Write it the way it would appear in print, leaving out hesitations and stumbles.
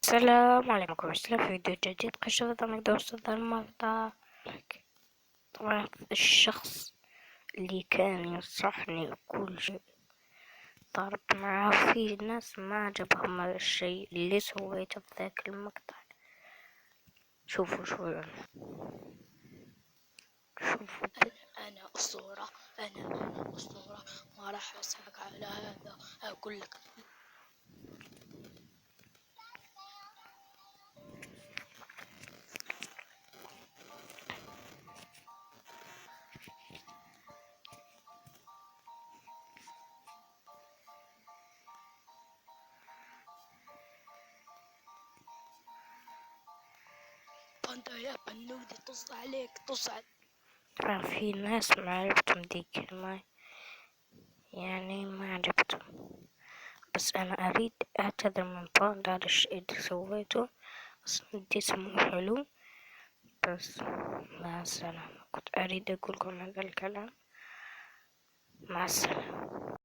السلام عليكم ورحمة في فيديو جديد. قشرة ضد المرضى. طبعا الشخص اللي كان ينصحني وكل شيء ضربت معاه، في ناس ما عجبهم هذا الشيء اللي سويته في ذاك المقطع. شوفوا شوي، شوفوا. أنا أسطورة. أنا أسطورة، ما راح أسحق على هذا. أقول لك باندا يا بنودي، طز عليك طز عليك. طبعا في ناس ما عجبتهم ديك يعني ما عجبتهم، بس أنا أريد أعتذر من باندا على الشيء اللي سويته. أصلا جسمه حلو، بس مع السلامة. كنت أريد أقولكم هذا الكلام. مع السلامة.